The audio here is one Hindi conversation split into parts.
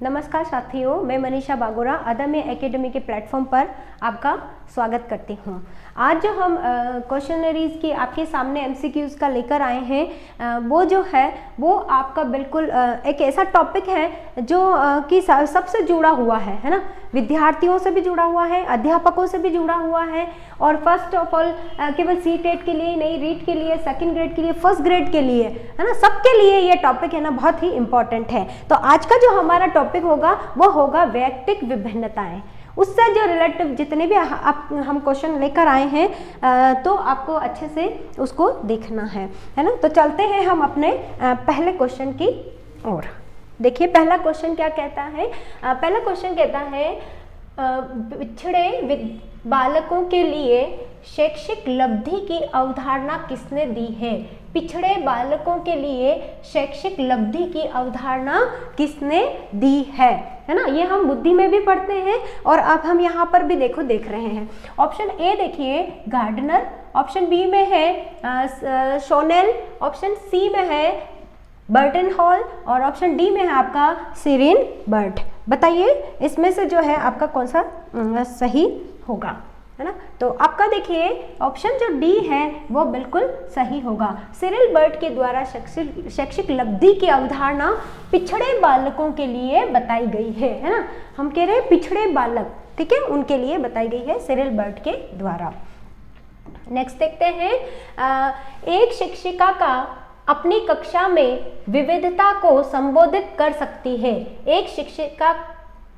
नमस्कार साथियों, मैं मनीषा बागोरा अदम्य एकेडमी के प्लेटफॉर्म पर आपका स्वागत करती हूँ। आज जो हम क्वेश्चनरीज की आपके सामने एमसीक्यूज का लेकर आए हैं, वो जो है वो आपका बिल्कुल एक ऐसा टॉपिक है जो कि सबसे जुड़ा हुआ है ना। विद्यार्थियों से भी जुड़ा हुआ है, अध्यापकों से भी जुड़ा हुआ है और फर्स्ट ऑफ ऑल केवल सी-टेट के लिए नहीं, रीट के लिए, सेकंड ग्रेड के लिए, फर्स्ट ग्रेड के लिए, है ना, सबके लिए ये टॉपिक है ना बहुत ही इंपॉर्टेंट है। तो आज का जो हमारा टॉपिक होगा वो होगा वैयक्तिक विभिन्नताएं। उससे जो रिलेटिव जितने भी हम क्वेश्चन लेकर आए हैं तो आपको अच्छे से उसको देखना है ना। तो चलते हैं हम अपने पहले क्वेश्चन की ओर। देखिए पहला क्वेश्चन क्या कहता है। पहला क्वेश्चन कहता है पिछड़े बालकों के लिए शैक्षिक लब्धि की अवधारणा किसने दी है। पिछड़े बालकों के लिए शैक्षिक लब्धि की अवधारणा किसने दी है ना। ये हम बुद्धि में भी पढ़ते हैं और अब हम यहाँ पर भी देख रहे हैं। ऑप्शन ए देखिए गार्डनर, ऑप्शन बी में है शोनेल, ऑप्शन सी में है बर्टन हॉल और ऑप्शन डी में है आपका सीरिन बर्ट। बताइए इसमें से जो है आपका कौन सा सही होगा, है ना। तो आपका देखिए ऑप्शन जो डी है वो बिल्कुल सही होगा। सिरिल बर्ट के द्वारा शैक्षिक लब्धि की अवधारणा पिछड़े बालकों के लिए बताई गई है ना। हम कह रहे हैं पिछड़े बालक, ठीक है, उनके लिए बताई गई है सिरिल बर्ट के द्वारा। नेक्स्ट देखते हैं एक शिक्षिका का अपनी कक्षा में विविधता को संबोधित कर सकती है। एक शिक्षिका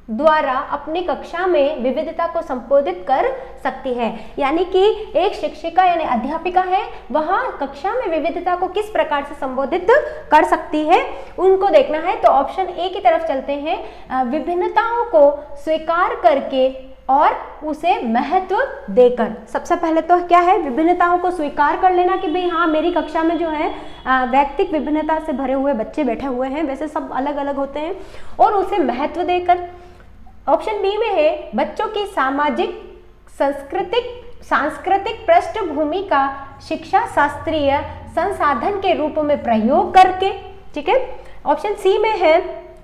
द्वारा अपनी कक्षा में विविधता को संबोधित कर सकती है, यानी कि एक शिक्षिका यानी अध्यापिका है, वह कक्षा में विविधता को किस प्रकार से संबोधित कर सकती है उनको देखना है। तो ऑप्शन ए की तरफ चलते हैं, विभिन्नताओं को स्वीकार करके और उसे महत्व देकर। सबसे पहले तो क्या है, विभिन्नताओं को स्वीकार कर लेना कि भाई हाँ मेरी कक्षा में जो है वैयक्तिक विभिन्नता से भरे हुए बच्चे बैठे हुए हैं, वैसे सब अलग अलग होते हैं, और उसे महत्व देकर। ऑप्शन बी में है बच्चों की सामाजिक सांस्कृतिक पृष्ठभूमि का शिक्षा शास्त्रीय संसाधन के रूप में प्रयोग करके, ठीक है। ऑप्शन सी में है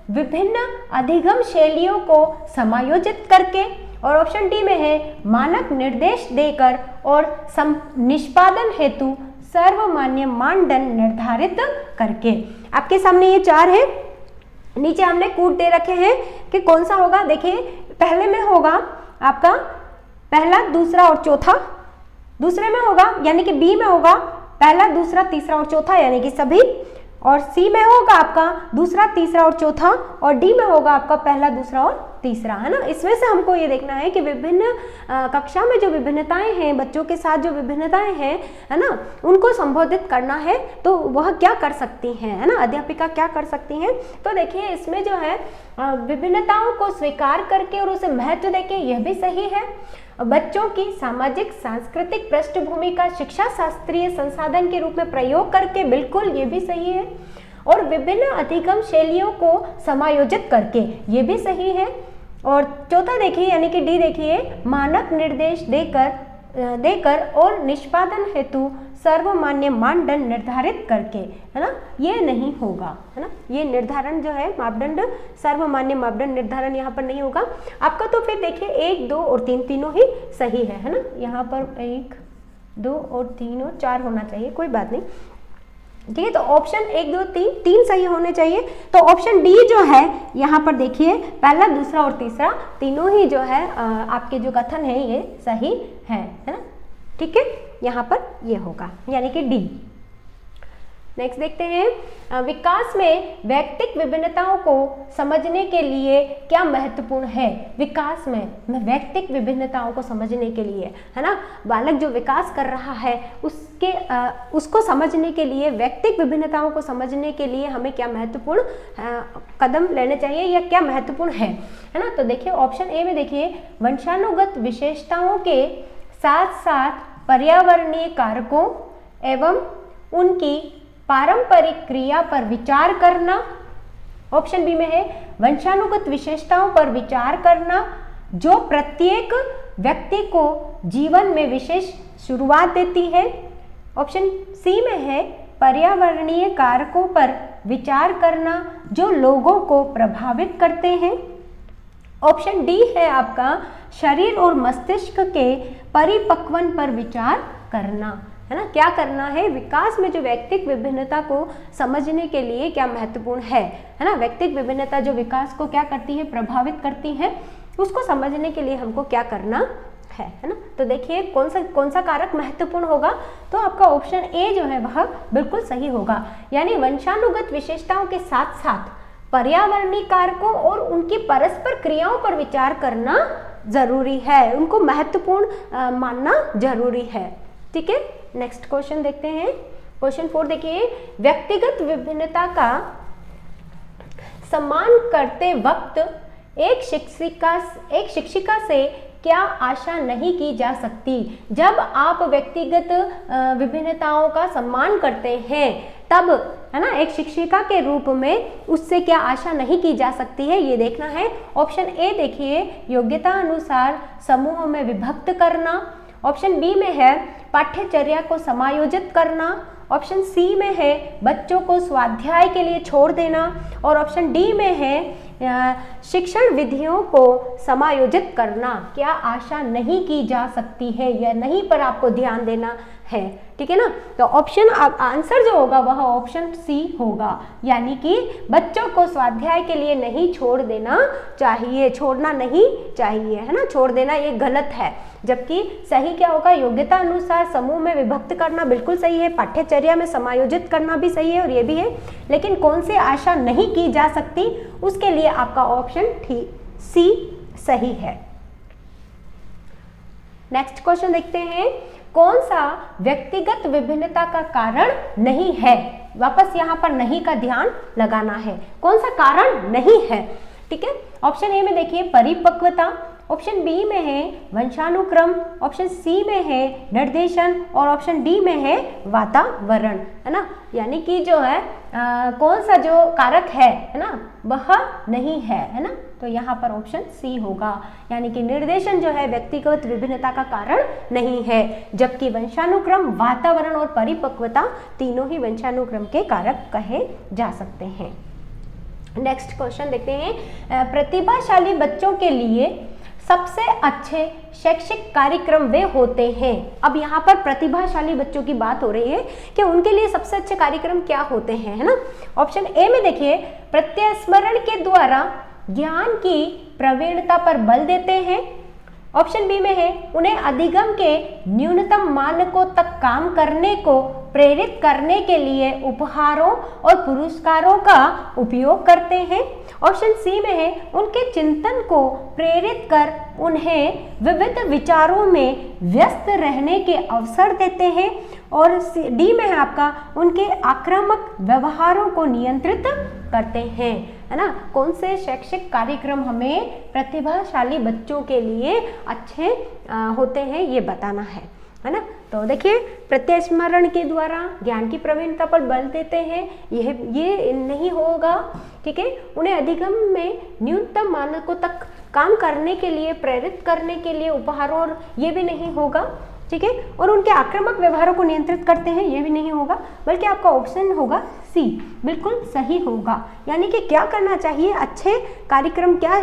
विभिन्न अधिगम शैलियों को समायोजित करके और ऑप्शन डी में है मानक निर्देश देकर और निष्पादन हेतु सर्वमान्य मानदंड निर्धारित करके। आपके सामने ये चार है, नीचे हमने कूट दे रखे हैं कि कौन सा होगा। देखिए पहले में होगा आपका पहला, दूसरा और चौथा, दूसरे में होगा यानी कि बी में होगा पहला, दूसरा, तीसरा और चौथा यानी कि सभी, और सी में होगा आपका दूसरा, तीसरा और चौथा, और डी में होगा आपका पहला, दूसरा और तीसरा, है ना। इसमें से हमको ये देखना है कि विभिन्न कक्षा में जो विभिन्नताएं हैं, बच्चों के साथ जो विभिन्नताएं हैं, है ना, उनको संबोधित करना है तो वह क्या कर सकती हैं, है ना, अध्यापिका क्या कर सकती हैं। तो देखिए इसमें जो है विभिन्नताओं को स्वीकार करके और उसे महत्व देके, यह भी सही है। बच्चों की सामाजिक सांस्कृतिक पृष्ठभूमि का शिक्षा शास्त्रीय संसाधन के रूप में प्रयोग करके, बिल्कुल ये भी सही है। और विभिन्न अधिगम शैलियों को समायोजित करके, ये भी सही है। और चौथा देखिए यानी कि डी देखिए, मानक निर्देश देकर और निष्पादन हेतु सर्वमान्य मानदंड निर्धारित करके, है ना, ये नहीं होगा, है ना। ये निर्धारण जो है मापदंड, सर्वमान्य मापदंड निर्धारण यहाँ पर नहीं होगा आपका। तो फिर देखिए 1, 2 और 3 तीनों ही सही है ना। यहाँ पर 1, 2 और 3 और 4 होना चाहिए, कोई बात नहीं, ठीक है। तो ऑप्शन 1, 2, 3 सही होने चाहिए। तो ऑप्शन डी जो है यहाँ पर देखिए पहला, दूसरा और तीसरा तीनों ही जो है आपके जो कथन है ये सही है ना, ठीक है। यहाँ पर ये होगा यानी कि डी। नेक्स्ट देखते हैं विकास में वैयक्तिक विभिन्नताओं को समझने के लिए क्या महत्वपूर्ण है। विकास में वैयक्तिक विभिन्नताओं को समझने के लिए, है ना, बालक जो विकास कर रहा है उसको समझने के लिए, वैयक्तिक विभिन्नताओं को समझने के लिए हमें क्या महत्वपूर्ण कदम लेने चाहिए या क्या महत्वपूर्ण है ना। तो देखिए ऑप्शन ए में देखिए वंशानुगत विशेषताओं के साथ साथ पर्यावरणीय कारकों एवं उनकी पारंपरिक क्रिया पर विचार करना। ऑप्शन बी में है वंशानुगत विशेषताओं पर विचार करना जो प्रत्येक व्यक्ति को जीवन में विशेष शुरुआत देती है। ऑप्शन सी में है पर्यावरणीय कारकों पर विचार करना जो लोगों को प्रभावित करते हैं। ऑप्शन डी है आपका शरीर और मस्तिष्क के परिपक्वन पर विचार करना, है ना। क्या करना है, विकास में जो व्यक्तिक विभिन्नता को समझने के लिए क्या महत्वपूर्ण है ना। व्यक्तिक विभिन्नता जो विकास को क्या करती है, प्रभावित करती है, उसको समझने के लिए हमको क्या करना है ना। तो देखिए कौन सा कारक महत्वपूर्ण होगा, तो आपका ऑप्शन ए जो है वह बिल्कुल सही होगा। यानी वंशानुगत विशेषताओं के साथ साथ पर्यावरणीय कारकों और उनकी परस्पर क्रियाओं पर विचार करना जरूरी है, उनको महत्वपूर्ण मानना जरूरी है। ठीक है, नेक्स्ट क्वेश्चन देखते हैं। क्वेश्चन 4 देखिए, व्यक्तिगत विभिन्नता का सम्मान करते वक्त एक शिक्षिका से क्या आशा नहीं की जा सकती। जब आप व्यक्तिगत विभिन्नताओं का सम्मान करते हैं तब, है ना, एक शिक्षिका के रूप में उससे क्या आशा नहीं की जा सकती है, ये देखना है। ऑप्शन ए देखिए, योग्यता अनुसार समूहों में विभक्त करना। ऑप्शन बी में है पाठ्यचर्या को समायोजित करना। ऑप्शन सी में है बच्चों को स्वाध्याय के लिए छोड़ देना। और ऑप्शन डी में है शिक्षण विधियों को समायोजित करना। क्या आशा नहीं की जा सकती है या नहीं पर आपको ध्यान देना है। ठीक है ना, तो ऑप्शन आंसर जो होगा वह ऑप्शन सी होगा, यानी कि बच्चों को स्वाध्याय के लिए नहीं छोड़ देना चाहिए, छोड़ना नहीं चाहिए, है ना, छोड़ देना ये गलत है। जबकि सही क्या होगा, योग्यता अनुसार समूह में विभक्त करना बिल्कुल सही है, पाठ्यचर्या में समायोजित करना भी सही है और ये भी है, लेकिन कौन सी आशा नहीं की जा सकती उसके लिए आपका ऑप्शन सी सही है। नेक्स्ट क्वेश्चन देखते हैं, कौन सा व्यक्तिगत विभिन्नता का कारण नहीं है। वापस यहाँ पर नहीं का ध्यान लगाना है, कौन सा कारण नहीं है। ठीक है, ऑप्शन ए में देखिए परिपक्वता, ऑप्शन बी में है वंशानुक्रम, ऑप्शन सी में है निर्देशन और ऑप्शन डी में है वातावरण, है ना। यानी कि जो है कौन सा जो कारक है ना, वह नहीं है ना, तो यहाँ पर ऑप्शन सी होगा, यानी कि निर्देशन जो है व्यक्तिगत विभिन्नता का कारण नहीं है, जबकि वंशानुक्रम, वातावरण और परिपक्वता तीनों ही वंशानुक्रम के कारक कहे जा सकते हैं। नेक्स्ट क्वेश्चन देखते हैं, प्रतिभाशाली बच्चों के लिए सबसे अच्छे शैक्षिक कार्यक्रम वे होते हैं। अब यहाँ पर प्रतिभाशाली बच्चों की बात हो रही है कि उनके लिए सबसे अच्छे कार्यक्रम क्या होते हैं, है ना। ऑप्शन ए में देखिए, प्रत्यस्मरण के द्वारा ज्ञान की प्रवीणता पर बल देते हैं। ऑप्शन बी में है उन्हें अधिगम के न्यूनतम मानकों तक काम करने को प्रेरित करने के लिए उपहारों और पुरस्कारों का उपयोग करते हैं। ऑप्शन सी में है उनके चिंतन को प्रेरित कर उन्हें विविध विचारों में व्यस्त रहने के अवसर देते हैं। और डी में है आपका उनके आक्रामक व्यवहारों को नियंत्रित करते हैं, है ना। कौन से शैक्षिक कार्यक्रम हमें प्रतिभाशाली बच्चों के लिए अच्छे होते हैं ये बताना है ना। तो देखिए, प्रत्यस्मरण के द्वारा ज्ञान की प्रवीणता पर बल देते हैं, ये नहीं होगा। ठीक है, उन्हें अधिगम में न्यूनतम मानकों तक काम करने के लिए प्रेरित करने के लिए उपहारों, और ये भी नहीं होगा। ठीक है, और उनके आक्रामक व्यवहारों को नियंत्रित करते हैं, ये भी नहीं होगा, बल्कि आपका ऑप्शन होगा सी बिल्कुल सही होगा। यानी कि क्या करना चाहिए, अच्छे कार्यक्रम क्या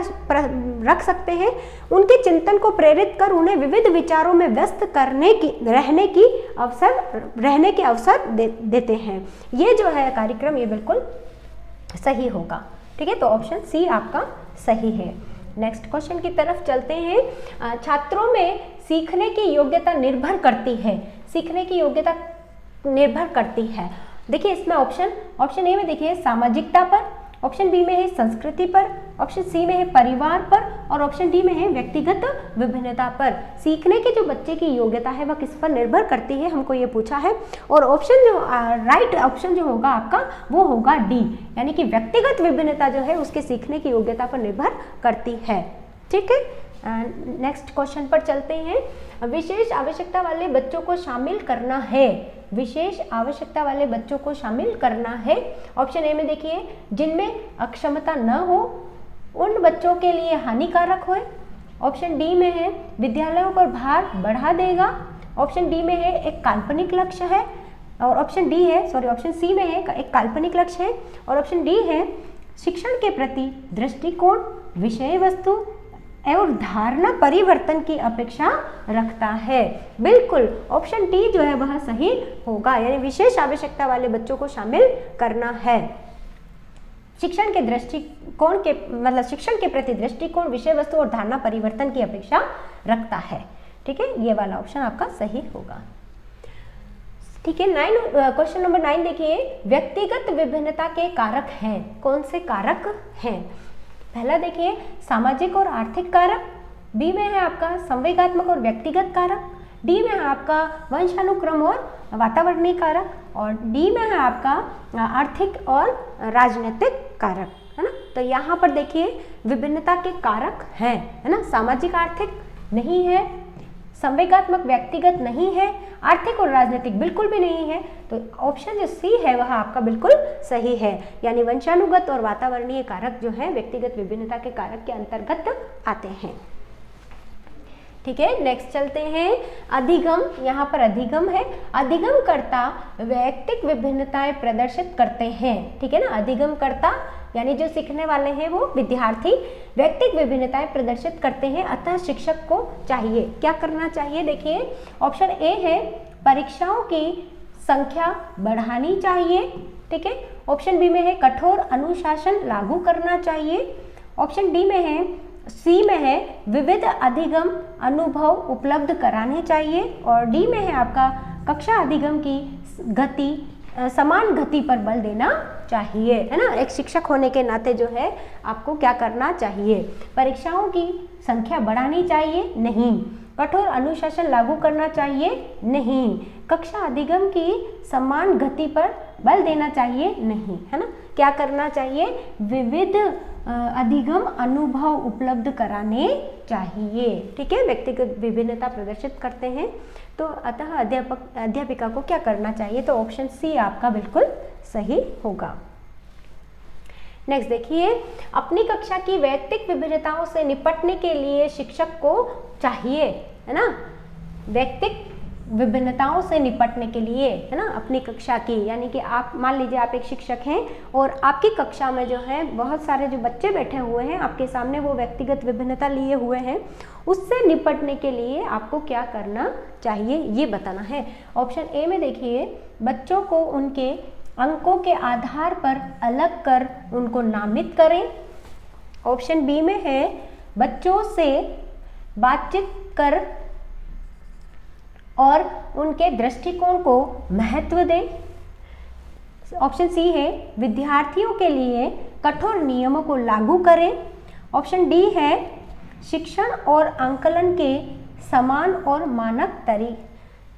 रख सकते हैं, उनके चिंतन को प्रेरित कर उन्हें विविध विचारों में व्यस्त रहने के अवसर देते हैं। ये जो है कार्यक्रम ये बिल्कुल सही होगा। ठीक है, तो ऑप्शन सी आपका सही है। नेक्स्ट क्वेश्चन की तरफ चलते हैं। छात्रों में सीखने की योग्यता निर्भर करती है, सीखने की योग्यता निर्भर करती है। देखिए इसमें ऑप्शन ए में देखिए सामाजिकता पर, ऑप्शन बी में है संस्कृति पर, ऑप्शन सी में है परिवार पर और ऑप्शन डी में है व्यक्तिगत विभिन्नता पर। सीखने की जो बच्चे की योग्यता है वह किस पर निर्भर करती है, हमको ये पूछा है। और ऑप्शन जो राइट ऑप्शन जो होगा आपका वो होगा डी, यानी कि व्यक्तिगत विभिन्नता जो है उसके सीखने की योग्यता पर निर्भर करती है। ठीक है, नेक्स्ट क्वेश्चन पर चलते हैं। विशेष आवश्यकता वाले बच्चों को शामिल करना है, विशेष आवश्यकता वाले बच्चों को शामिल करना है। ऑप्शन ए में देखिए जिनमें अक्षमता न हो, उन बच्चों के लिए हानिकारक हो। ऑप्शन डी में है विद्यालयों पर भार बढ़ा देगा। ऑप्शन डी में है एक काल्पनिक लक्ष्य है। और ऑप्शन डी है, सॉरी ऑप्शन सी में है एक काल्पनिक लक्ष्य है, और ऑप्शन डी है शिक्षण के प्रति दृष्टिकोण विषय वस्तु और धारणा परिवर्तन की अपेक्षा रखता है। बिल्कुल ऑप्शन डी जो है वह सही होगा, यानी विशेष आवश्यकता वाले बच्चों को शामिल करना है। शिक्षण के दृष्टिकोण के मतलब शिक्षण के प्रति दृष्टिकोण विषय वस्तु और धारणा परिवर्तन की अपेक्षा रखता है। ठीक है, ये वाला ऑप्शन आपका सही होगा। ठीक है, क्वेश्चन नंबर 9 देखिए, व्यक्तिगत विभिन्नता के कारक हैं। कौन से कारक हैं? पहला देखिए सामाजिक और आर्थिक कारक, बी में है आपका संवेगात्मक और व्यक्तिगत कारक, डी में है आपका वंशानुक्रम और वातावरणीय कारक, और डी में है आपका आर्थिक और राजनीतिक कारक, है ना। तो यहाँ पर देखिए विभिन्नता के कारक हैं, है ना। सामाजिक आर्थिक नहीं है, संवेगात्मक व्यक्तिगत नहीं है, आर्थिक और राजनीतिक बिल्कुल भी नहीं है। तो ऑप्शन जो सी है वह आपका बिल्कुल सही है, यानी वंशानुगत और वातावरणीय कारक जो है व्यक्तिगत विभिन्नता के कारक के अंतर्गत आते हैं। ठीक है, नेक्स्ट चलते हैं अधिगम। यहाँ पर अधिगम है, अधिगम कर्ता वैयक्तिक विभिन्नताएं प्रदर्शित करते हैं। ठीक है ना, अधिगम कर्ता यानी जो सीखने वाले हैं वो विद्यार्थी वैयक्तिक विभिन्नताएं प्रदर्शित करते हैं, अतः शिक्षक को चाहिए क्या करना चाहिए? देखिए ऑप्शन ए है परीक्षाओं की संख्या बढ़ानी चाहिए। ठीक है, ऑप्शन बी में है कठोर अनुशासन लागू करना चाहिए, ऑप्शन डी में है सी में है विविध अधिगम अनुभव उपलब्ध कराने चाहिए, और डी में है आपका कक्षा अधिगम की गति समान गति पर बल देना चाहिए, है ना। एक शिक्षक होने के नाते जो है आपको क्या करना चाहिए? परीक्षाओं की संख्या बढ़ानी चाहिए? नहीं। कठोर अनुशासन लागू करना चाहिए? नहीं। कक्षा अधिगम की समान गति पर बल देना चाहिए? नहीं, है ना। क्या करना चाहिए? विविध अधिगम अनुभव उपलब्ध कराने चाहिए। ठीक है, व्यक्तिगत विभिन्नता प्रदर्शित करते हैं, तो अतः अध्यापिका को क्या करना चाहिए? तो ऑप्शन सी आपका बिल्कुल सही होगा। नेक्स्ट देखिए, अपनी कक्षा की वैयक्तिक विभिन्नताओं से निपटने के लिए शिक्षक को चाहिए, है ना, वैयक्तिक विभिन्नताओं से निपटने के लिए, है ना, अपनी कक्षा की, यानी कि आप मान लीजिए आप एक शिक्षक हैं और आपकी कक्षा में जो है बहुत सारे जो बच्चे बैठे हुए हैं आपके सामने, वो व्यक्तिगत विभिन्नता लिए हुए हैं, उससे निपटने के लिए आपको क्या करना चाहिए ये बताना है। ऑप्शन ए में देखिए बच्चों को उनके अंकों के आधार पर अलग कर उनको नामित करें, ऑप्शन बी में है बच्चों से बातचीत कर और उनके दृष्टिकोण को महत्व दें, ऑप्शन सी है विद्यार्थियों के लिए कठोर नियमों को लागू करें, ऑप्शन डी है शिक्षण और आंकलन के समान और मानक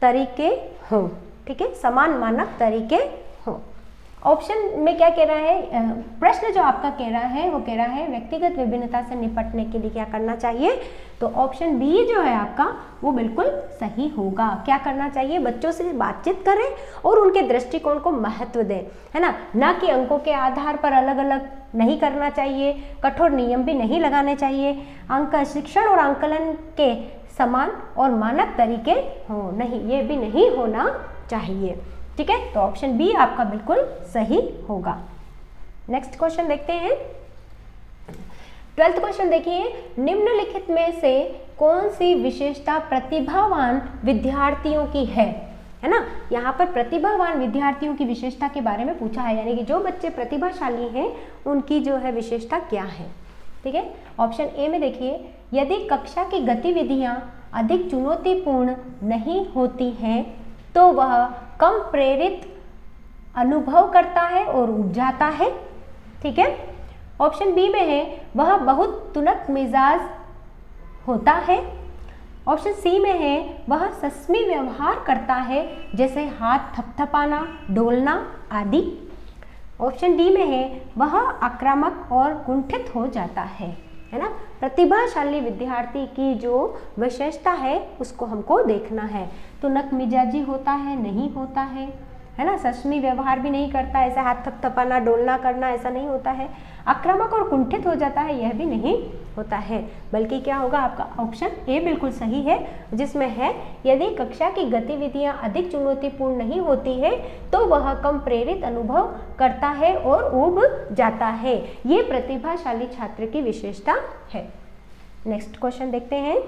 तरीके हों। ठीक है, समान मानक तरीके हों। ऑप्शन में क्या कह रहा है, प्रश्न जो आपका कह रहा है वो कह रहा है व्यक्तिगत विभिन्नता से निपटने के लिए क्या करना चाहिए? तो ऑप्शन बी जो है आपका वो बिल्कुल सही होगा। क्या करना चाहिए? बच्चों से बातचीत करें और उनके दृष्टिकोण को महत्व दें, है ना कि अंकों के आधार पर अलग अलग नहीं करना चाहिए, कठोर नियम भी नहीं लगाने चाहिए, अंक शिक्षण और आंकलन के समान और मानक तरीके हो, नहीं, ये भी नहीं होना चाहिए। ठीक है, तो ऑप्शन बी आपका बिल्कुल सही होगा। नेक्स्ट क्वेश्चन देखते हैं। 12th क्वेश्चन देखिए, निम्नलिखित में से कौन सी विशेषता प्रतिभावान विद्यार्थियों की है ना। यहाँ पर प्रतिभावान विद्यार्थियों की विशेषता के बारे में पूछा है, यानी कि जो बच्चे प्रतिभाशाली हैं उनकी जो है विशेषता क्या है। ठीक है, ऑप्शन ए में देखिए यदि कक्षा की गतिविधियाँ अधिक चुनौतीपूर्ण नहीं होती हैं तो वह कम प्रेरित अनुभव करता है और उब जाता है। ठीक है, ऑप्शन बी में है वह बहुत तुनक मिजाज होता है, ऑप्शन सी में है वह सस्मी व्यवहार करता है जैसे हाथ थपथपाना, डोलना आदि, ऑप्शन डी में है वह आक्रामक और कुंठित हो जाता है ना। प्रतिभाशाली विद्यार्थी की जो विशेषता है उसको हमको देखना है। तुनक मिजाजी होता है, नहीं होता है ना, सस्मी व्यवहार भी नहीं करता, ऐसा हाथ थपथपाना, डोलना करना ऐसा नहीं होता है, आक्रामक और कुंठित हो जाता है, यह भी नहीं होता है, बल्कि क्या होगा आपका ऑप्शन ए बिल्कुल सही है, जिसमें है यदि कक्षा की गतिविधियां अधिक चुनौतीपूर्ण नहीं होती है तो वह कम प्रेरित अनुभव करता है और ऊब जाता है। ये प्रतिभाशाली छात्र की विशेषता है। नेक्स्ट क्वेश्चन देखते हैं।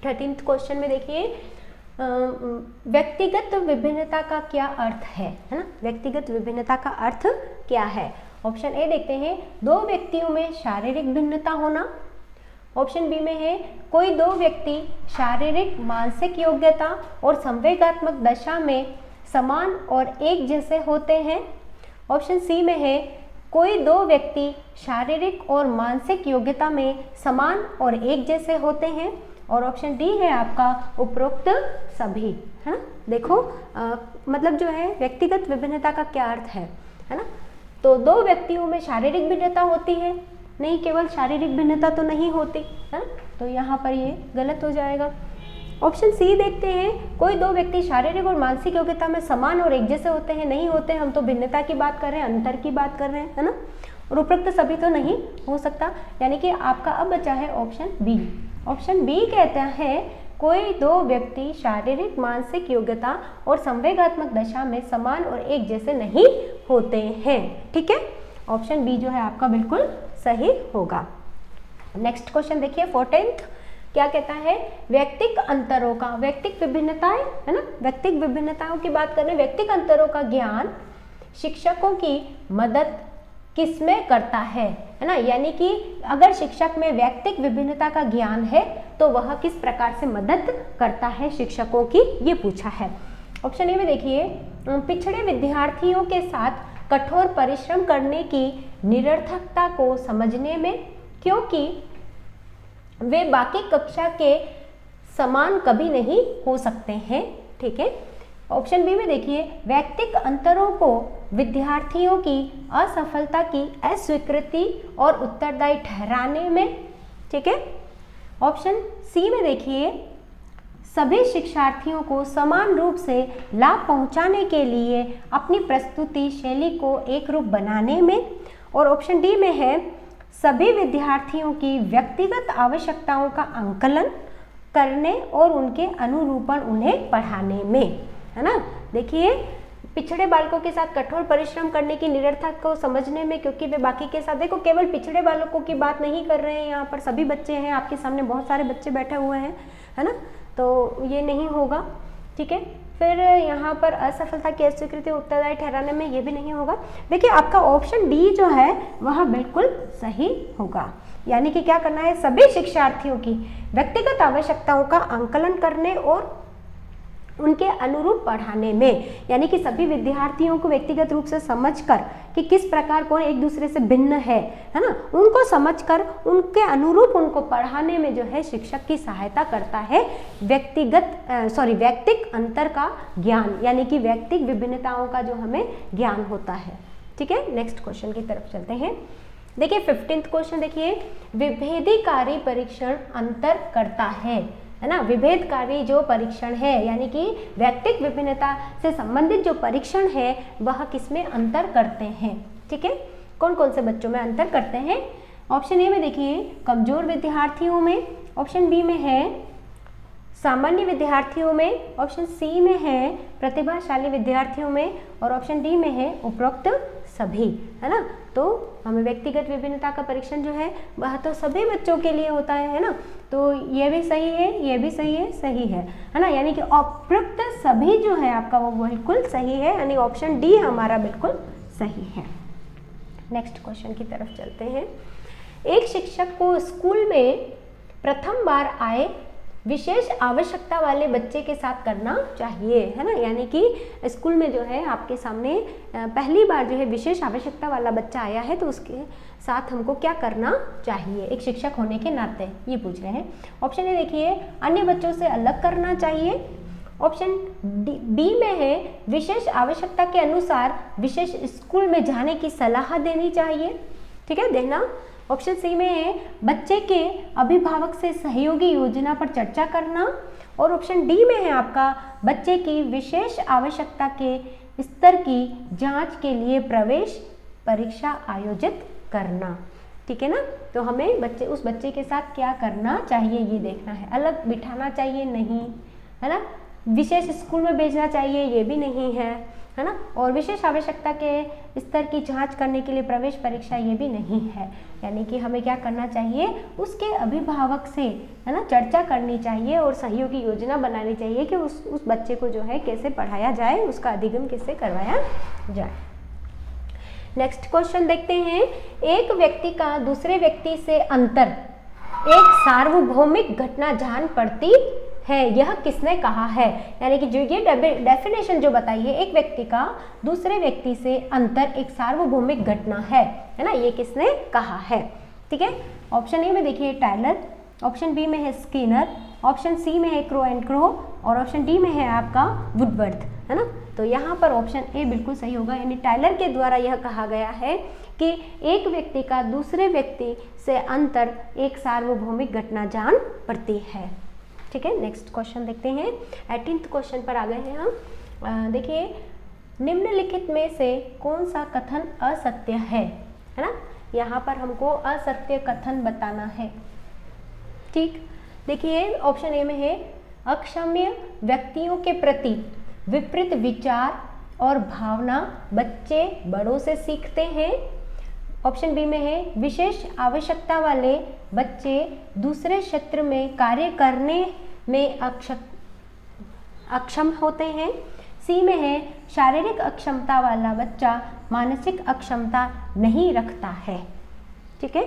13th क्वेश्चन में देखिए, व्यक्तिगत विभिन्नता का क्या अर्थ है ना? व्यक्तिगत विभिन्नता का अर्थ क्या है? ऑप्शन ए देखते हैं, दो व्यक्तियों में शारीरिक भिन्नता होना। ऑप्शन बी में है कोई दो व्यक्ति शारीरिक मानसिक योग्यता और संवेगात्मक दशा में समान और एक जैसे होते हैं। ऑप्शन सी में है कोई दो व्यक्ति शारीरिक और मानसिक योग्यता में समान और एक जैसे होते हैं। और ऑप्शन डी है आपका उपरोक्त सभी, है ना? देखो मतलब जो है व्यक्तिगत विभिन्नता का क्या अर्थ है ना? तो दो व्यक्तियों में शारीरिक भिन्नता होती है, नहीं केवल शारीरिक भिन्नता तो नहीं होती है ना, तो यहाँ पर ये गलत हो जाएगा। ऑप्शन सी देखते हैं, कोई दो व्यक्ति शारीरिक और मानसिक योग्यता में समान और एक जैसे होते हैं, नहीं होते, हम तो भिन्नता की बात कर रहे हैं, अंतर की बात कर रहे हैं, है ना। और उपरोक्त सभी तो नहीं हो सकता, यानी कि आपका अब बचा है ऑप्शन बी। ऑप्शन बी कहता है कोई दो व्यक्ति शारीरिक मानसिक योग्यता और संवेगात्मक दशा में समान और एक जैसे नहीं होते हैं। ठीक है, ऑप्शन बी जो है आपका बिल्कुल सही होगा। नेक्स्ट क्वेश्चन देखिए 14th, क्या कहता है, व्यक्तिक अंतरों का, व्यक्तिक विभिन्नताएं है ना, व्यक्तिक विभिन्नताओं की बात करें, व्यक्तिक अंतरों का ज्ञान शिक्षकों की मदद किसमें करता है ना, यानी कि अगर शिक्षक में व्यक्तिक विभिन्नता का ज्ञान है तो वह किस प्रकार से मदद करता है शिक्षकों की, ये पूछा है। ऑप्शन ए में देखिए, पिछड़े विद्यार्थियों के साथ कठोर परिश्रम करने की निरर्थकता को समझने में, क्योंकि वे बाकी कक्षा के समान कभी नहीं हो सकते हैं। ठीक है, ऑप्शन बी में देखिए, व्यक्तिक अंतरों को विद्यार्थियों की असफलता की अस्वीकृति और उत्तरदायी ठहराने में। ठीक है, ऑप्शन सी में देखिए, सभी शिक्षार्थियों को समान रूप से लाभ पहुंचाने के लिए अपनी प्रस्तुति शैली को एक रूप बनाने में। और ऑप्शन डी में है, सभी विद्यार्थियों की व्यक्तिगत आवश्यकताओं का आंकलन करने और उनके अनुरूपण उन्हें पढ़ाने में, है ना। देखिए, पिछड़े बालकों के साथ कठोर परिश्रम करने की निरर्थकता को समझने में, क्योंकि वे बाकी के साथ, देखो केवल पिछड़े बालकों की बात नहीं कर रहे हैं, यहाँ पर सभी बच्चे हैं, आपके सामने बहुत सारे बच्चे बैठे हुए हैं, है ना, तो ये नहीं होगा। ठीक है, फिर यहाँ पर असफलता की अस्वीकृति उत्तरदायी ठहराने में, ये भी नहीं होगा। देखिए, आपका ऑप्शन डी जो है वह बिल्कुल सही होगा, यानी कि क्या करना है, सभी शिक्षार्थियों की व्यक्तिगत आवश्यकताओं का आंकलन करने और उनके अनुरूप पढ़ाने में, यानी कि सभी विद्यार्थियों को व्यक्तिगत रूप से समझकर कि किस प्रकार कौन एक दूसरे से भिन्न है ना, उनको समझकर उनके अनुरूप उनको पढ़ाने में जो है शिक्षक की सहायता करता है व्यक्तिक अंतर का ज्ञान, यानी कि व्यक्तिक विभिन्नताओं का जो हमें ज्ञान होता है। ठीक है, नेक्स्ट क्वेश्चन की तरफ चलते हैं। देखिए 15th क्वेश्चन देखिए, विभेदीकारी परीक्षण अंतर करता है ना। विभेदकारी जो परीक्षण है, यानी कि व्यक्तिक विभिन्नता से संबंधित जो परीक्षण है वह किसमें अंतर करते हैं। ठीक है, कौन कौन से बच्चों में अंतर करते हैं। ऑप्शन ए में देखिए, कमजोर विद्यार्थियों में। ऑप्शन बी में है सामान्य विद्यार्थियों में। ऑप्शन सी में है प्रतिभाशाली विद्यार्थियों में। और ऑप्शन डी में है उपरोक्त सभी, है ना। तो हमें व्यक्तिगत विभिन्नता का परीक्षण जो है वह तो सभी बच्चों के लिए होता है ना, तो ये भी सही है, ये भी सही है, सही है ना, यानी कि उपरोक्त सभी जो है आपका वो बिल्कुल सही है, यानी ऑप्शन डी हमारा बिल्कुल सही है। नेक्स्ट क्वेश्चन की तरफ चलते हैं। एक शिक्षक को स्कूल में प्रथम बार आए विशेष आवश्यकता वाले बच्चे के साथ करना चाहिए, है ना, यानी कि स्कूल में जो है आपके सामने पहली बार जो है विशेष आवश्यकता वाला बच्चा आया है, तो उसके साथ हमको क्या करना चाहिए एक शिक्षक होने के नाते, ये पूछ रहे हैं। ऑप्शन ए देखिए, अन्य बच्चों से अलग करना चाहिए। ऑप्शन बी में है विशेष आवश्यकता के अनुसार विशेष स्कूल में जाने की सलाह देनी चाहिए। ठीक है, देखना। ऑप्शन सी में है बच्चे के अभिभावक से सहयोगी योजना पर चर्चा करना। और ऑप्शन डी में है आपका बच्चे की विशेष आवश्यकता के स्तर की जांच के लिए प्रवेश परीक्षा आयोजित करना, ठीक है ना। तो हमें उस बच्चे के साथ क्या करना चाहिए ये देखना है। अलग बिठाना चाहिए नहीं, है ना। विशेष स्कूल में भेजना चाहिए ये भी नहीं है ना। और विशेष आवश्यकता के स्तर की जांच करने के लिए प्रवेश परीक्षा ये भी नहीं है। यानी कि हमें क्या करना चाहिए, उसके अभिभावक से, है ना, चर्चा करनी चाहिए और सहयोगी योजना बनानी चाहिए कि उस बच्चे को जो है कैसे पढ़ाया जाए, उसका अधिगम कैसे करवाया जाए। नेक्स्ट क्वेश्चन देखते हैं। एक व्यक्ति का दूसरे व्यक्ति से अंतर एक सार्वभौमिक घटना जान पड़ती है, यह किसने कहा है। यानी कि जो ये डेफिनेशन जो बताई है, एक व्यक्ति का दूसरे व्यक्ति से अंतर एक सार्वभौमिक घटना है ना, ये किसने कहा है। ठीक है, ऑप्शन ए में देखिए टायलर, ऑप्शन बी में है स्किनर, ऑप्शन सी में है क्रो एंड क्रो और ऑप्शन डी में है आपका वुडवर्थ, है ना। तो यहाँ पर ऑप्शन ए बिल्कुल सही होगा। यानी टायलर के द्वारा यह कहा गया है कि एक व्यक्ति का दूसरे व्यक्ति से अंतर एक सार्वभौमिक घटना जान पड़ती है। ठीक है, नेक्स्ट क्वेश्चन देखते हैं। 18th क्वेश्चन पर आ गए हैं हम। देखिए, निम्नलिखित में से कौन सा कथन असत्य है ना। यहाँ पर हमको असत्य कथन बताना है। ठीक, देखिए ऑप्शन ए में है अक्षम्य व्यक्तियों के प्रति विपरीत विचार और भावना बच्चे बड़ों से सीखते हैं। ऑप्शन बी में है विशेष आवश्यकता वाले बच्चे दूसरे क्षेत्र में कार्य करने में अक्षम होते हैं। सी में है शारीरिक अक्षमता वाला बच्चा मानसिक अक्षमता नहीं रखता है। ठीक है,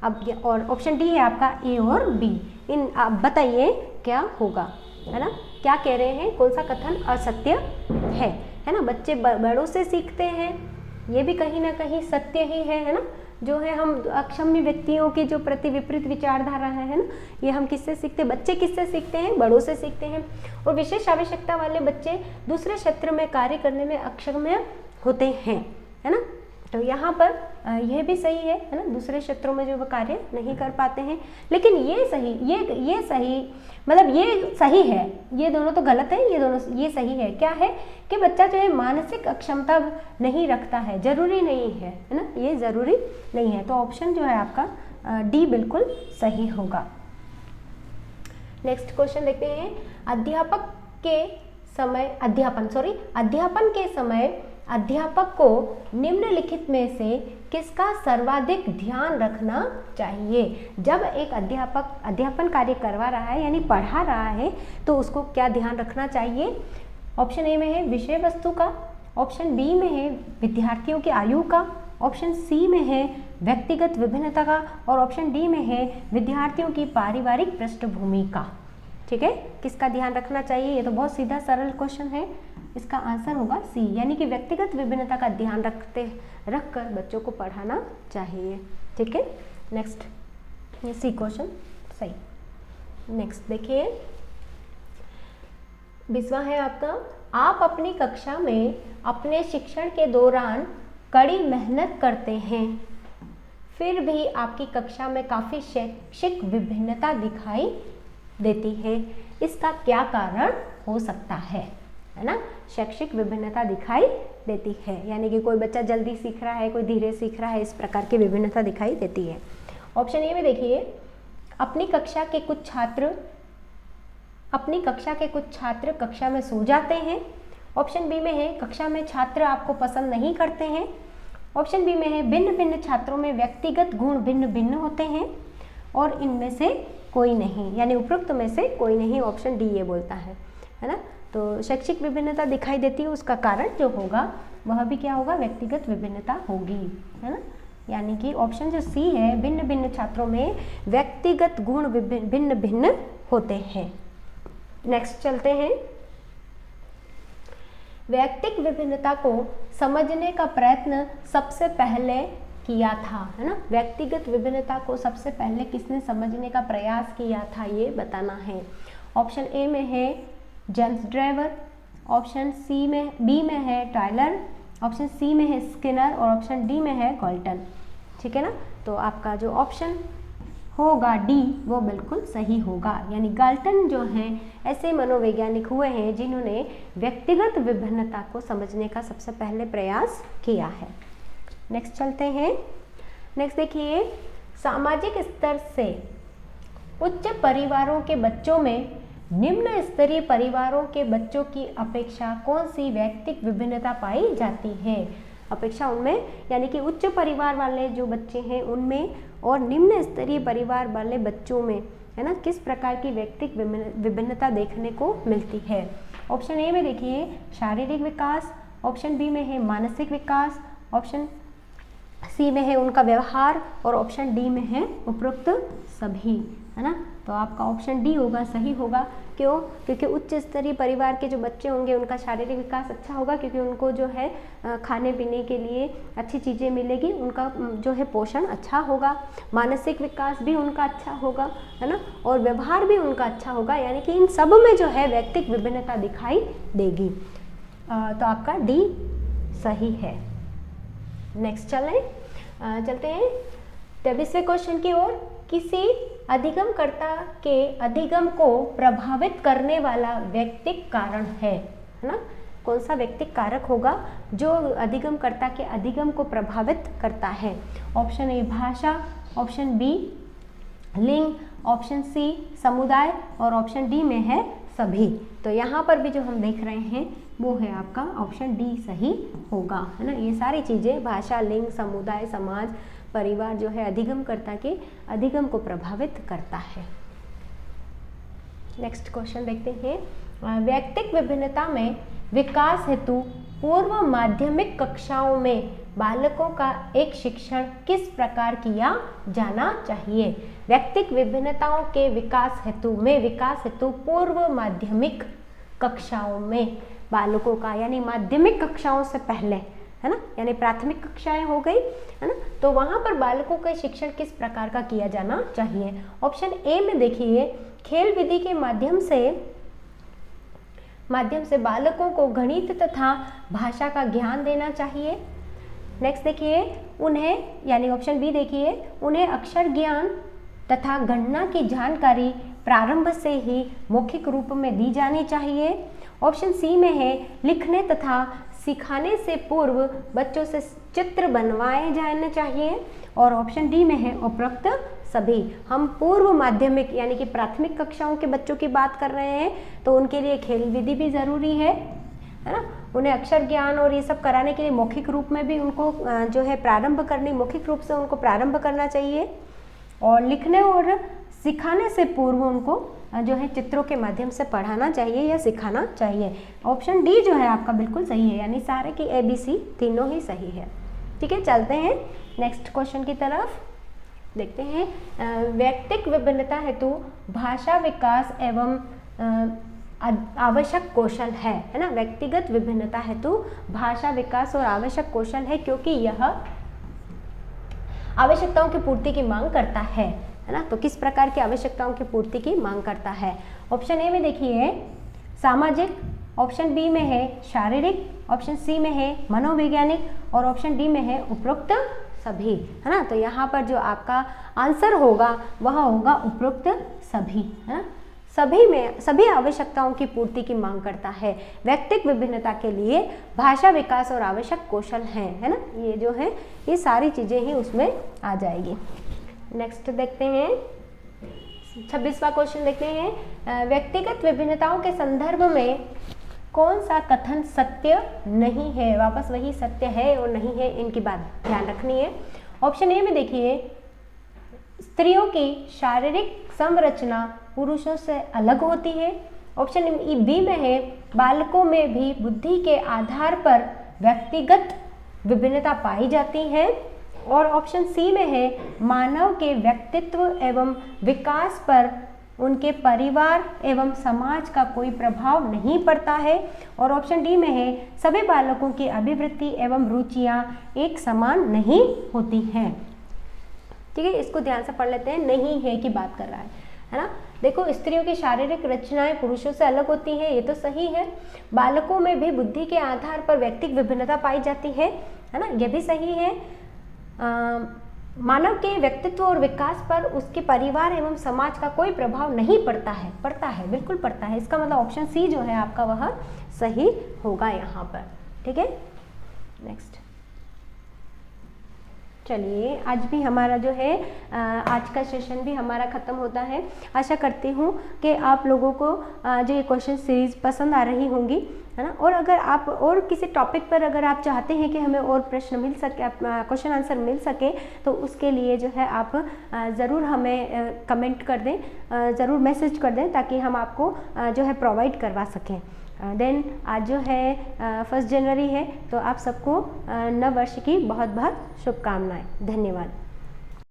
अब ये और ऑप्शन डी है आपका ए और बी। इन आप बताइए क्या होगा, है ना, क्या कह रहे हैं, कौन सा कथन असत्य है ना। बच्चे बड़ों से सीखते हैं, ये भी कहीं ना कहीं सत्य ही है ना। जो है हम अक्षम्य व्यक्तियों की जो प्रति विपरीत विचारधारा है ना, ये हम किससे सीखते हैं, बच्चे किससे सीखते हैं, बड़ों से सीखते हैं। और विशेष आवश्यकता वाले बच्चे दूसरे क्षेत्र में कार्य करने में अक्षम्य होते हैं, है ना। तो यहाँ पर यह भी सही है ना, दूसरे क्षेत्रों में जो वो कार्य नहीं कर पाते हैं। लेकिन ये सही, ये सही, मतलब ये सही है, ये दोनों तो गलत है, ये सही है। क्या है कि बच्चा जो है मानसिक अक्षमता नहीं रखता है, जरूरी नहीं है ना, ये जरूरी नहीं है। तो ऑप्शन जो है आपका डी बिल्कुल सही होगा। नेक्स्ट क्वेश्चन देखते हैं। अध्यापन के समय अध्यापक को निम्नलिखित में से किसका सर्वाधिक ध्यान रखना चाहिए। जब एक अध्यापक अध्यापन कार्य करवा रहा है यानी पढ़ा रहा है, तो उसको क्या ध्यान रखना चाहिए। ऑप्शन ए में है विषय वस्तु का, ऑप्शन बी में है विद्यार्थियों की आयु का, ऑप्शन सी में है व्यक्तिगत विभिन्नता का और ऑप्शन डी में है विद्यार्थियों की पारिवारिक पृष्ठभूमि का। ठीक है, किसका ध्यान रखना चाहिए। ये तो बहुत सीधा सरल क्वेश्चन है, इसका आंसर होगा सी, यानी कि व्यक्तिगत विभिन्नता का ध्यान रखकर बच्चों को पढ़ाना चाहिए। ठीक है, नेक्स्ट ये सी क्वेश्चन सही। नेक्स्ट देखिए, 20वां है आपका। आप अपनी कक्षा में अपने शिक्षण के दौरान कड़ी मेहनत करते हैं, फिर भी आपकी कक्षा में काफ़ी शैक्षिक विभिन्नता दिखाई देती है, इसका क्या कारण हो सकता है ना। शैक्षिक विभिन्नता दिखाई देती है, यानी कि कोई बच्चा जल्दी सीख रहा है, कोई धीरे सीख रहा है, इस प्रकार की विभिन्नता दिखाई देती है। ऑप्शन ए में देखिए, अपनी कक्षा के कुछ छात्र कक्षा में सो जाते हैं। ऑप्शन बी में है कक्षा में छात्र आपको पसंद नहीं करते हैं। ऑप्शन बी में है भिन्न भिन्न छात्रों में व्यक्तिगत गुण भिन्न भिन्न होते हैं और इनमें से कोई नहीं, यानी उपरोक्त में से कोई नहीं। ऑप्शन डी ये बोलता है ना। तो शैक्षिक विभिन्नता दिखाई देती है, उसका कारण जो होगा वह भी क्या होगा, व्यक्तिगत विभिन्नता होगी, है ना। यानी कि ऑप्शन जो सी है, भिन्न भिन्न छात्रों में व्यक्तिगत गुण भिन्न भिन्न होते हैं। नेक्स्ट चलते हैं। व्यक्तिगत विभिन्नता को समझने का प्रयत्न सबसे पहले किया था, है ना। व्यक्तिगत विभिन्नता को सबसे पहले किसने समझने का प्रयास किया था, ये बताना है। ऑप्शन ए में है जेम्स ड्राइवर, ऑप्शन बी में है टायलर, ऑप्शन सी में है स्किनर और ऑप्शन डी में है गॉल्टन। ठीक है ना, तो आपका जो ऑप्शन होगा डी वो बिल्कुल सही होगा। यानी गाल्टन जो हैं ऐसे मनोवैज्ञानिक हुए हैं जिन्होंने व्यक्तिगत विभिन्नता को समझने का सबसे पहले प्रयास किया है। नेक्स्ट चलते हैं। नेक्स्ट देखिए, सामाजिक स्तर से उच्च परिवारों के बच्चों में निम्न स्तरीय परिवारों के बच्चों की अपेक्षा कौन सी व्यक्तिक विभिन्नता पाई जाती है? अपेक्षा उनमें यानी कि उच्च परिवार वाले जो बच्चे हैं उनमें और निम्न स्तरीय परिवार वाले बच्चों में, है ना, किस प्रकार की व्यक्तिक विभिन्नता देखने को मिलती है? ऑप्शन ए में देखिए शारीरिक विकास, ऑप्शन बी में है मानसिक विकास, ऑप्शन सी में है उनका व्यवहार और ऑप्शन डी में है उपरोक्त सभी, है ना। तो आपका ऑप्शन डी होगा, सही होगा। क्यों? क्योंकि उच्च स्तरीय परिवार के जो बच्चे होंगे उनका शारीरिक विकास अच्छा होगा, क्योंकि उनको जो है खाने पीने के लिए अच्छी चीज़ें मिलेगी, उनका जो है पोषण अच्छा होगा, मानसिक विकास भी उनका अच्छा होगा, है ना, और व्यवहार भी उनका अच्छा होगा, यानी कि इन सब में जो है व्यक्तिक विभिन्नता दिखाई देगी। तो आपका डी सही है। नेक्स्ट चलते हैं 23वें क्वेश्चन की ओर। किसी अधिगमकर्ता के अधिगम को प्रभावित करने वाला व्यक्तिक कारण है ना? कौन सा व्यक्तिक कारक होगा जो अधिगमकर्ता के अधिगम को प्रभावित करता है? ऑप्शन ए भाषा, ऑप्शन बी लिंग, ऑप्शन सी समुदाय और ऑप्शन डी में है सभी। तो यहाँ पर भी जो हम देख रहे हैं वो है आपका ऑप्शन डी सही होगा, है ना। ये सारी चीज़ें भाषा, लिंग, समुदाय, समाज, परिवार जो है अधिगमकर्ता के अधिगम को प्रभावित करता है। नेक्स्ट क्वेश्चन देखते हैं। व्यक्तिक विभिन्नता में विकास हेतु पूर्व माध्यमिक कक्षाओं में बालकों का एक शिक्षण किस प्रकार किया जाना चाहिए? व्यक्तिक विभिन्नताओं के विकास हेतु पूर्व माध्यमिक कक्षाओं में बालकों का, यानी माध्यमिक कक्षाओं से पहले, है ना, यानी प्राथमिक कक्षाएं हो गई, है ना, तो वहां पर बालकों का शिक्षण किस प्रकार का किया जाना चाहिए? ऑप्शन ए में देखिए खेल विधि के माध्यम से बालकों को गणित तथा भाषा का ज्ञान देना चाहिए। नेक्स्ट देखिए उन्हें, यानी ऑप्शन बी देखिए, उन्हें अक्षर ज्ञान तथा गणना की जानकारी प्रारंभ से ही मौखिक रूप में दी जानी चाहिए। ऑप्शन सी में है लिखने तथा सिखाने से पूर्व बच्चों से चित्र बनवाए जाने चाहिए और ऑप्शन डी में है उपरोक्त सभी। हम पूर्व माध्यमिक यानी कि प्राथमिक कक्षाओं के बच्चों की बात कर रहे हैं, तो उनके लिए खेल विधि भी ज़रूरी है ना। उन्हें अक्षर ज्ञान और ये सब कराने के लिए मौखिक रूप में भी उनको जो है मौखिक रूप से उनको प्रारंभ करना चाहिए और लिखने और सिखाने से पूर्व उनको जो है चित्रों के माध्यम से पढ़ाना चाहिए या सिखाना चाहिए। ऑप्शन डी जो है आपका बिल्कुल सही है, यानी सारे की ABC तीनों ही सही है। ठीक है, चलते हैं नेक्स्ट क्वेश्चन की तरफ। देखते हैं व्यक्तिक विभिन्नता हेतु भाषा विकास एवं आवश्यक कौशल है ना। व्यक्तिगत विभिन्नता हेतु भाषा विकास और आवश्यक कौशल है, क्योंकि यह आवश्यकताओं की पूर्ति की मांग करता है ना। तो किस प्रकार की आवश्यकताओं की पूर्ति की मांग करता है? ऑप्शन ए में देखिए सामाजिक, ऑप्शन बी में है शारीरिक, ऑप्शन सी में है मनोवैज्ञानिक और ऑप्शन डी में है उपरोक्त सभी, है ना। तो यहाँ पर जो आपका आंसर होगा वह होगा उपरोक्त सभी, है ना। सभी आवश्यकताओं की पूर्ति की मांग करता है। व्यक्तिक विभिन्नता के लिए भाषा विकास और आवश्यक कौशल हैं, है ना। ये जो है ये सारी चीज़ें ही उसमें आ जाएगी। नेक्स्ट देखते हैं 26वां क्वेश्चन देखते हैं। व्यक्तिगत विभिन्नताओं के संदर्भ में कौन सा कथन सत्य नहीं है? वापस वही सत्य है और नहीं है, इनकी बात ध्यान रखनी है। ऑप्शन ए में देखिए स्त्रियों की शारीरिक संरचना पुरुषों से अलग होती है। ऑप्शन बी में है बालकों में भी बुद्धि के आधार पर व्यक्तिगत विभिन्नता पाई जाती है और ऑप्शन सी में है मानव के व्यक्तित्व एवं विकास पर उनके परिवार एवं समाज का कोई प्रभाव नहीं पड़ता है और ऑप्शन डी में है सभी बालकों की अभिवृत्ति एवं रुचियां एक समान नहीं होती हैं। ठीक है, इसको ध्यान से पढ़ लेते हैं। नहीं है की बात कर रहा है ना। देखो स्त्रियों की शारीरिक रचनाएं पुरुषों से अलग होती हैं, ये तो सही है। बालकों में भी बुद्धि के आधार पर व्यक्तिगत विभिन्नता पाई जाती है ना, ये भी सही है। मानव के व्यक्तित्व और विकास पर उसके परिवार एवं समाज का कोई प्रभाव नहीं पड़ता है, बिल्कुल पड़ता है। इसका मतलब ऑप्शन सी जो है आपका वह सही होगा यहाँ पर। ठीक है, नेक्स्ट चलिए, आज भी हमारा जो है आज का सेशन भी हमारा ख़त्म होता है। आशा करती हूँ कि आप लोगों को जो ये क्वेश्चन सीरीज़ पसंद आ रही होंगी, है ना। और अगर आप और किसी टॉपिक पर अगर आप चाहते हैं कि हमें और प्रश्न मिल सके, क्वेश्चन आंसर मिल सके, तो उसके लिए जो है आप ज़रूर हमें कमेंट कर दें, ज़रूर मैसेज कर दें, ताकि हम आपको जो है प्रोवाइड करवा सकें। देन आज जो है 1 जनवरी है, तो आप सबको नव वर्ष की बहुत बहुत शुभकामनाएं। धन्यवाद।